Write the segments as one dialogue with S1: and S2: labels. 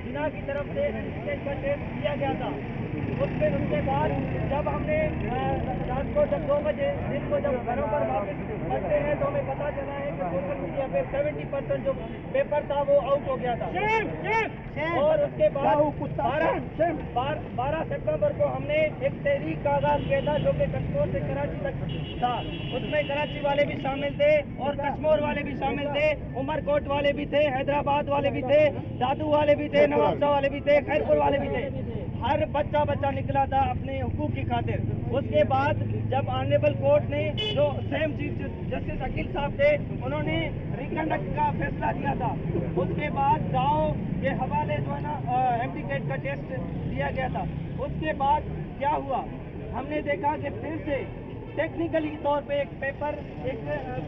S1: जिना की तरफ से टिकट का टेस्ट किया गया था। उसके बाद जब हमने रात को जब 2 बजे दिन को जब घरों पर वापस करते हैं तो हमें पता चला है कि सोशल मीडिया पे 70% जो पेपर था वो आउट हो गया था। और उसके बाद 12 सितंबर को हमने एक तहरीक का आगाज किया था जो कि कश्मीर से कराची तक था। उसमें कराची वाले भी शामिल थे और कश्मीर वाले भी शामिल थे, उमरकोट वाले भी थे, हैदराबाद वाले भी थे, दादू वाले भी थे, नवाबशाह वाले भी थे, खैरपुर वाले भी थे। हर बच्चा निकला था अपने हुकूक की खातिर। उसके बाद जब ऑनरेबल कोर्ट ने जो सेम चीफ जस्टिस अकील साहब थे उन्होंने रिकंडक्ट का फैसला दिया था। उसके बाद गाँव के हवाले जो है ना एमडी कैट का टेस्ट दिया गया था। उसके बाद क्या हुआ, हमने देखा कि फिर से टेक्निकली तौर पे एक पेपर एक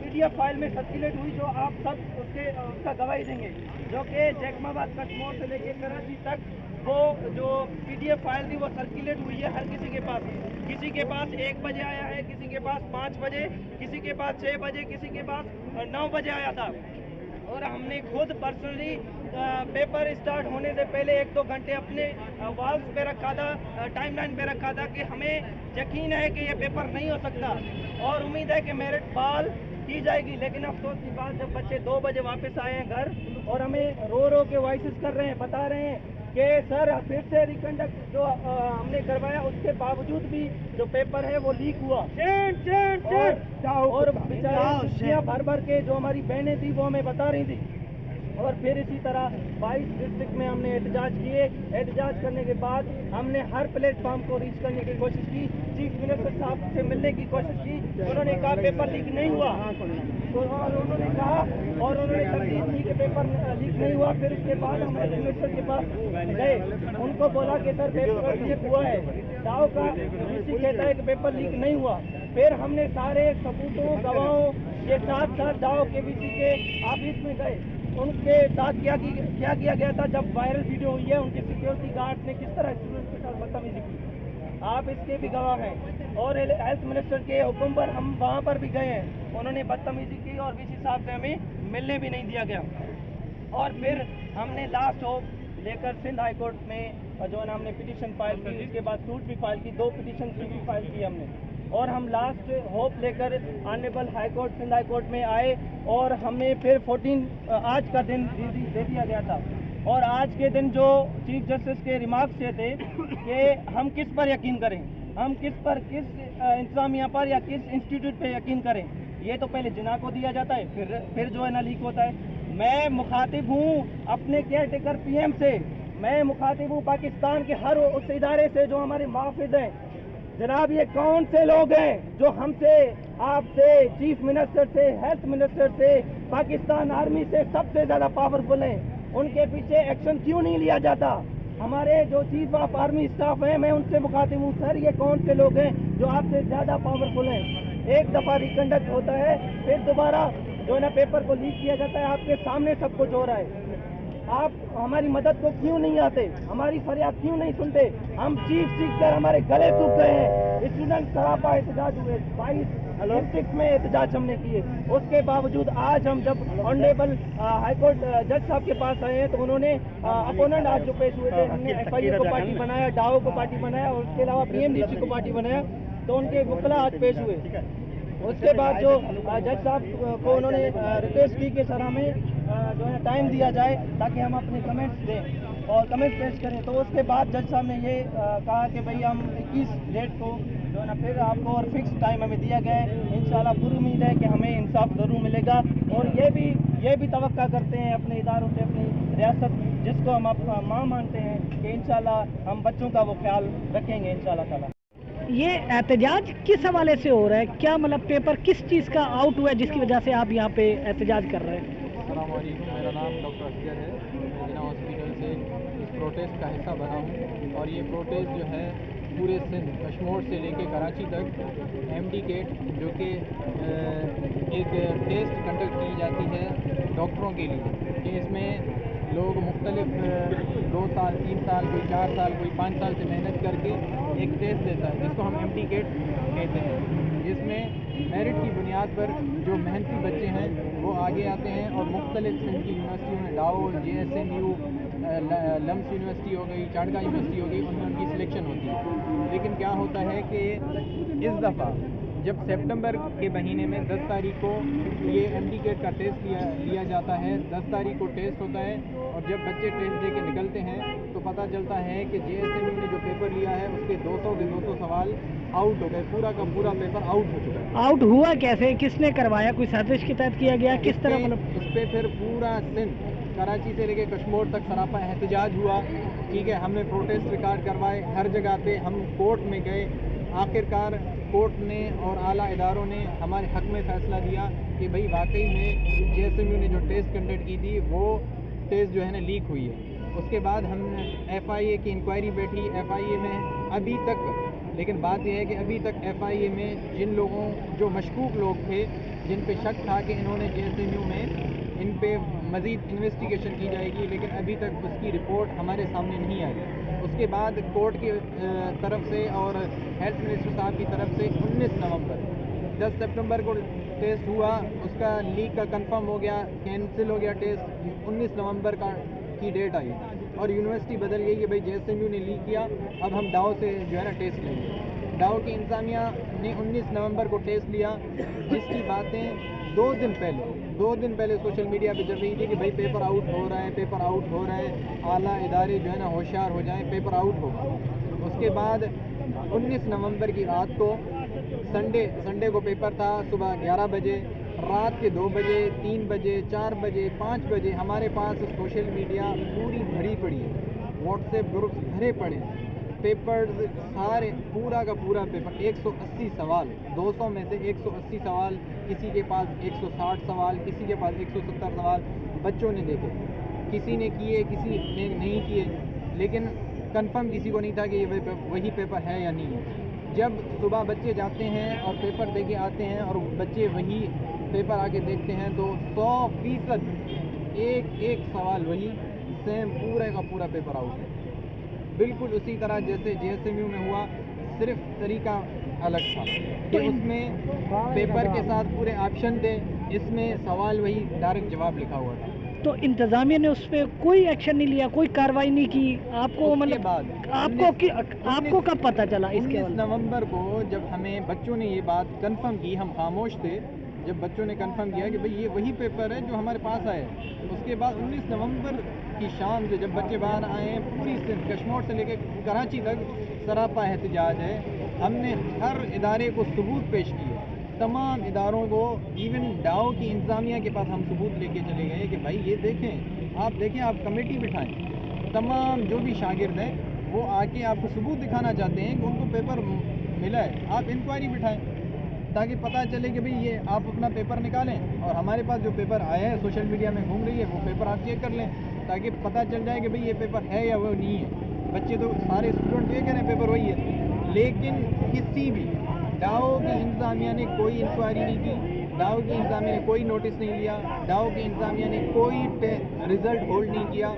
S1: PDF फाइल में सर्कुलेट हुई जो आप सब उसका गवाही देंगे, जो कि जैकमाबाद कश्मीर से लेके कराची तक वो जो PDF फाइल थी वो सर्कुलेट हुई है हर किसी के पास। किसी के पास 1 बजे आया है, किसी के पास 5 बजे, किसी के पास 6 बजे, किसी के पास 9 बजे आया था। और हमने खुद पर्सनली पेपर स्टार्ट होने से पहले 1-2 घंटे अपने वॉल्स पे रखा था, टाइमलाइन पे रखा था कि हमें यकीन है कि ये पेपर नहीं हो सकता और उम्मीद है कि मेरिट बहाल की जाएगी। लेकिन अफसोस की बात जब बच्चे 2 बजे वापस आए हैं घर और हमें रो के वॉइसेस कर रहे हैं, बता रहे हैं कि सर फिर से रिकंडक्ट जो हमने करवाया उसके बावजूद भी जो पेपर है वो लीक हुआ। और बेचारे भर के जो हमारी बहनें थी वो हमें बता रही थी। और फिर इसी तरह 22 डिस्ट्रिक्ट में हमने एहतजाज किए। एहतजाज करने के बाद हमने हर प्लेटफॉर्म को रीच करने की कोशिश की, चीफ मिनिस्टर साहब से मिलने की कोशिश की। उन्होंने कहा पेपर लीक नहीं हुआ, तो उन्होंने कहा और उन्होंने तस्दीक की कि पेपर लीक नहीं हुआ। फिर उसके बाद हम हेल्थ मिनिस्टर के पास गए, उनको बोला कि सर पेपर लीक हुआ है, दाव का डीसी कहता है कि पेपर लीक नहीं हुआ। फिर हमने सारे सबूतों गवाहों के साथ दाव के BC के ऑफिस में गए, उनके साथ क्या किया गया था। जब वायरल वीडियो हुई है उनके सिक्योरिटी गार्ड ने किस तरह स्टूडेंट के साथ बदतमीजी की, आप इसके भी गवाह हैं। और हेल्थ मिनिस्टर के हुक्म पर हम वहाँ पर भी गए हैं, उन्होंने बदतमीजी की और BC साहब से हमें मिलने भी नहीं दिया गया। और फिर हमने लास्ट होप लेकर सिंध हाई कोर्ट में जो है ना हमने पिटीशन फाइल की, उसके बाद सूट भी फाइल की, 2 पिटीशन भी फाइल की हमने। और हम लास्ट होप लेकर honourable high court Sindh high court में आए और हमें फिर 14 आज का दिन दे दिया गया था। और आज के दिन जो चीफ जस्टिस के रिमार्क्स ये थे कि हम किस पर यकीन करें, हम किस इंतजामिया पर या किस इंस्टीट्यूट पे यकीन करें। ये तो पहले जिना को दिया जाता है, फिर जो है ना लीक होता है। मैं मुखातिब हूँ अपने केयर टेकर PM से, मैं मुखातिब हूँ पाकिस्तान के हर उस इदारे से जो हमारे मुआफिज हैं। जनाब ये कौन से लोग हैं जो हमसे, आपसे, चीफ मिनिस्टर से, हेल्थ मिनिस्टर से, पाकिस्तान आर्मी से सबसे ज़्यादा पावरफुल हैं? उनके पीछे एक्शन क्यों नहीं लिया जाता? हमारे जो चीफ ऑफ आर्मी स्टाफ हैं, मैं उनसे मुखातिब हूँ, सर ये कौन से लोग हैं जो आपसे ज़्यादा पावरफुल हैं? एक दफ़ा रिकंडक्ट होता है, फिर दोबारा जो है ना पेपर को लीक किया जाता है, आपके सामने सब कुछ हो रहा है। आप हमारी मदद को क्यों नहीं आते, हमारी फरियाद क्यों नहीं सुनते? हम चीख कर हमारे गले सूख गए हैं। स्टूडेंट सरापा एहतजाज हुए, 22 डिस्ट्रिक्ट में एहतजाज हमने किए, उसके बावजूद आज हम जब ऑनरेबल हाईकोर्ट जज साहब के पास आए हैं तो उन्होंने अपोनेंट आज जो पेश हुए थे, हमने FIA को पार्टी बनाया, डाओ को पार्टी बनाया और उसके अलावा PMDC को पार्टी बनाया, तो उनके वकील आज पेश हुए। उसके बाद जो जज साहब को उन्होंने रिक्वेस्ट की कि सर हमें जो है टाइम दिया जाए ताकि हम अपने कमेंट्स दें और कमेंट्स पेश करें। तो उसके बाद जज साहब ने ये कहा कि भाई हम 21 डेट को जो है ना फिर आपको और फिक्स टाइम हमें दिया गया है। इंशाल्लाह पूरी उम्मीद है कि हमें इंसाफ ज़रूर मिलेगा। और ये भी तवक्का करते हैं अपने इदारों से, अपनी रियासत जिसको हम अपना माँ मानते हैं, कि इंशाल्लाह हम बच्चों का वो ख्याल रखेंगे इंशाल्लाह ताला।
S2: ये एहतजाज किस हवाले से हो रहा है? क्या मतलब पेपर किस चीज़ का आउट हुआ है जिसकी वजह से आप यहाँ पे एहतजाज कर रहे हैं?
S3: अस्सलाम वालेकुम, मेरा नाम डॉक्टर असगर है। मैं जिना हॉस्पिटल से इस प्रोटेस्ट का हिस्सा बना हूँ और ये प्रोटेस्ट जो है पूरे सिंध कश्मीर से लेके कराची तक MD कैट जो कि एक टेस्ट कंडक्ट की जाती है डॉक्टरों के लिए कि इसमें लोग لوگ مختلف 2 سال 3 سال کوئی 4 سال کوئی 5 سال سے محنت کر کے ایک ٹیسٹ دیتا ہے جس کو ہم MD کیٹ کہتے ہیں، جس میں میرٹ کی بنیاد پر جو محنتی بچے ہیں وہ آگے آتے ہیں اور مختلف سندھ کی یونیورسٹیوں میں ڈاؤ JSMU لمس یونیورسٹی ہو گئی، چانڈکا یونیورسٹی ہو گئی، ان میں ان کی سلیکشن ہوتی ہے. لیکن کیا ہوتا ہے کہ اس دفعہ جب سپٹمبر کے مہینے میں 10 تاریخ کو یہ MD کیٹ کا ٹیسٹ لیا جاتا ہے، 10 تاریخ کو ٹیسٹ ہوتا ہے اور جب بچے ٹیسٹ دے کے نکلتے ہیں تو پتہ چلتا ہے کہ JSMU نے جو پیپر لیا ہے اس کے 200 کے 200 سوال آؤٹ ہو گئے، پورا کا پورا پیپر آؤٹ ہو چکا ہے.
S2: آؤٹ ہوا کیسے؟ کس نے کروایا؟ کوئی سازش کے تحت کیا گیا؟ کس طرح مطلب
S3: اس پہ پھر پورا سندھ کراچی سے لے کے کشمور تک سراپا احتجاج ہوا. ٹھیک ہے، ہم نے پروٹیسٹ ریکارڈ کروائے ہر جگہ پہ، ہم کورٹ میں گئے. آخرکار کورٹ نے اور اعلیٰ اداروں نے ہمارے حق میں فیصلہ دیا کہ بھئی واقعی میں JSMU نے جو ٹیسٹ کنڈکٹ کی تھی وہ ٹیسٹ جو ہے نا لیک ہوئی ہے. اس کے بعد ہم FIA کی انکوائری بیٹھی. FIA میں ابھی تک، لیکن بات یہ ہے کہ ابھی تک FIA میں جن لوگوں جو مشکوک لوگ تھے، جن پہ شک تھا کہ انہوں نے JSMU میں ان پہ مزید انویسٹیگیشن کی جائے گی، لیکن ابھی تک اس کی رپورٹ ہمارے سامنے نہیں آئی. اس کے بعد کورٹ کی طرف سے اور ہیلتھ منسٹر صاحب کی طرف سے 19 نومبر 10 سپٹمبر کو ٹیسٹ ہوا، اس کا لیک کا کنفرم ہو گیا، کینسل ہو گیا ٹیسٹ. 19 نومبر کی ڈیٹ آئی اور یونیورسٹی بدل گئی کہ بھئی JSMU نے لیک کیا، اب ہم ڈاؤ سے جو ہے نا ٹیسٹ لیں گے. ڈاؤ کی انتظامیہ نے 19 نومبر کو ٹیسٹ لیا، جس کی باتیں 2 دن پہلے سوشل میڈیا پہ چل رہی تھی کہ بھئی پیپر آؤٹ ہو رہا ہے، پیپر آؤٹ ہو رہا ہے، اعلیٰ ادارے جو ہے نا ہوشیار ہو جائیں، پیپر آؤٹ ہوگا. اس کے بعد 19 نومبر کی رات کو سنڈے کو پیپر تھا، صبح 11 بجے، رات کے 2 بجے، 3 بجے، 4 بجے، 5 بجے ہمارے پاس سوشل میڈیا پوری بھری پڑی ہے، واٹس ایپ گروپس بھرے پڑے ہیں. پیپرز سارے پورا کا پورا پیپر 180 سوال، 200 میں سے 180 سوال، کسی کے پاس 160 سوال، کسی کے پاس 170 سوال بچوں نے دیکھے. کسی نے کیے، کسی نے نہیں کیے، لیکن کنفرم کسی کو نہیں تھا کہ یہ وہی پیپر ہے یا نہیں ہے. جب صبح بچے جاتے ہیں اور پیپر دے کے آتے ہیں اور بچے وہی پیپر آ کے دیکھتے ہیں تو 100% ایک سوال وہی سیم پورے کا پورا پیپر آؤٹ ہے، بالکل اسی طرح جیسے JSMU میں ہوا، صرف طریقہ الگ تھا کہ اس میں پیپر کے ساتھ پورے آپشن تھے، اس میں سوال وہی ڈائریکٹ جواب لکھا ہوا تھا.
S2: تو انتظامیہ نے اس پہ کوئی ایکشن نہیں لیا، کوئی کارروائی نہیں کی؟ آپ کو مطلب آپ کو کب پتہ چلا اس کے
S3: 19 نومبر کو جب ہمیں بچوں نے یہ بات کنفرم کی، ہم خاموش تھے، جب بچوں نے کنفرم کیا کہ بھئی یہ وہی پیپر ہے جو ہمارے پاس آئے. اس کے بعد 19 نومبر کی شام سے جب بچے باہر آئے ہیں، پوری سندھ کشمیر سے لے کے کراچی تک سراپا احتجاج ہے. ہم نے ہر ادارے کو ثبوت پیش کیے، تمام اداروں کو، ایون ڈاؤ کی انتظامیہ کے پاس ہم ثبوت لے کے چلے گئے کہ بھائی یہ دیکھیں آپ کمیٹی بٹھائیں، تمام جو بھی شاگرد ہیں وہ آ کے آپ کو ثبوت دکھانا چاہتے ہیں کہ ان کو پیپر ملا ہے، آپ انکوائری بٹھائیں تاکہ پتہ چلے کہ بھئی یہ آپ اپنا پیپر نکالیں اور ہمارے پاس جو پیپر آیا ہے سوشل میڈیا میں گھوم رہی ہے وہ پیپر آپ چیک کر لیں تاکہ پتہ چل جائے کہ بھئی یہ پیپر ہے یا وہ نہیں ہے. بچے تو سارے اسٹوڈنٹ یہ کہہ رہے ہیں پیپر وہی ہے، لیکن کسی بھی ڈاؤ کی انتظامیہ نے کوئی انکوائری نہیں کی، ڈاؤ کی انتظامیہ نے کوئی نوٹس نہیں لیا، ڈاؤ کی انتظامیہ نے کوئی رزلٹ ہولڈ نہیں کیا.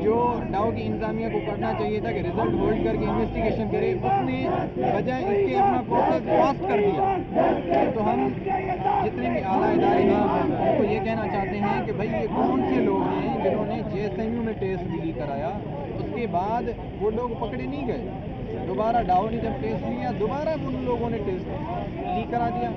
S3: جو ڈاؤ کی انتظامیہ کو کرنا چاہیے تھا کہ رزلٹ ہولڈ کر کے انویسٹیگیشن کرے، اس نے بجائے اس کے اپنا پروسیس فاسٹ کر دیا. تو ہم جتنے بھی اعلیٰ ادارے ہیں ان کو یہ کہنا چاہتے ہیں کہ بھائی یہ کون سے لوگ ہیں جنہوں نے JSMU میں ٹیسٹ بھی کرایا، اس کے بعد وہ لوگ پکڑے نہیں گئے، دوبارہ ڈاؤ نے جب ٹیسٹ لیا دوبارہ ان لوگوں نے ٹیسٹ لیک کرا دیا.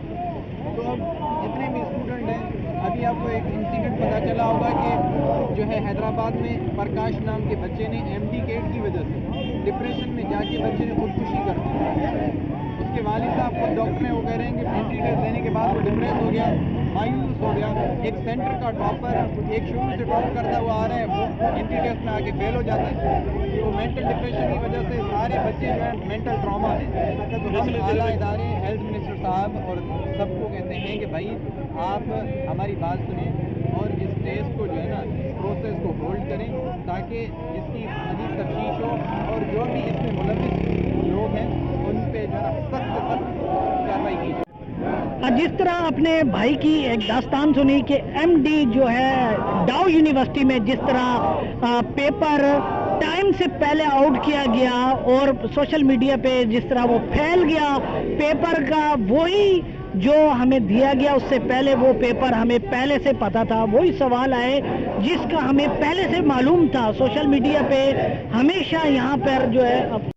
S3: تو اب جتنے بھی اسٹوڈنٹ ہیں، ابھی آپ کو ایک انسیڈنٹ پتہ چلا ہوگا کہ جو ہے حیدرآباد میں پرکاش نام کے بچے نے MD کیٹ کی وجہ سے ڈپریشن میں جا کے بچے نے خودکشی کر دی. اس کے والد صاحب خود ڈاکٹر ہیں، وہ کہہ رہے ہیں کہ MD ٹیسٹ دینے کے بعد وہ ڈپریس ہو گیا، مایوس ہو گیا. ایک سینٹر کا ٹاپر، ایک شروع سے ٹاپ کرتا ہوا آ رہا ہے، وہ MD ٹیسٹ میں آ کے فیل ہو جاتا ہے. تو مینٹل ڈپریشن کی وجہ سے سارے بچے جو ہیں مینٹل ٹراما ہے. تو ہم اعلیٰ ادارے، ہیلتھ منسٹر صاحب اور سب کو کہتے ہیں کہ بھائی آپ ہماری بات سنیں اور اس ٹیسٹ کو جو ہے نا پروسیس کو ہولڈ کریں تاکہ اس کی مزید تفتیش ہو اور جو بھی اس میں ملوث لوگ ہیں ان پہ جو ہے نا سخت کارروائی کی جائے.
S2: जिस तरह अपने भाई की एक दास्तान सुनी कि एमडी जो है डाउ यूनिवर्सिटी में जिस तरह पेपर टाइम से पहले आउट किया गया और सोशल मीडिया पे जिस तरह वो फैल गया पेपर का, वही जो हमें दिया गया उससे पहले वो पेपर हमें पहले से पता था, वही सवाल आए जिसका हमें पहले से मालूम था। सोशल मीडिया पे हमेशा यहाँ पर जो है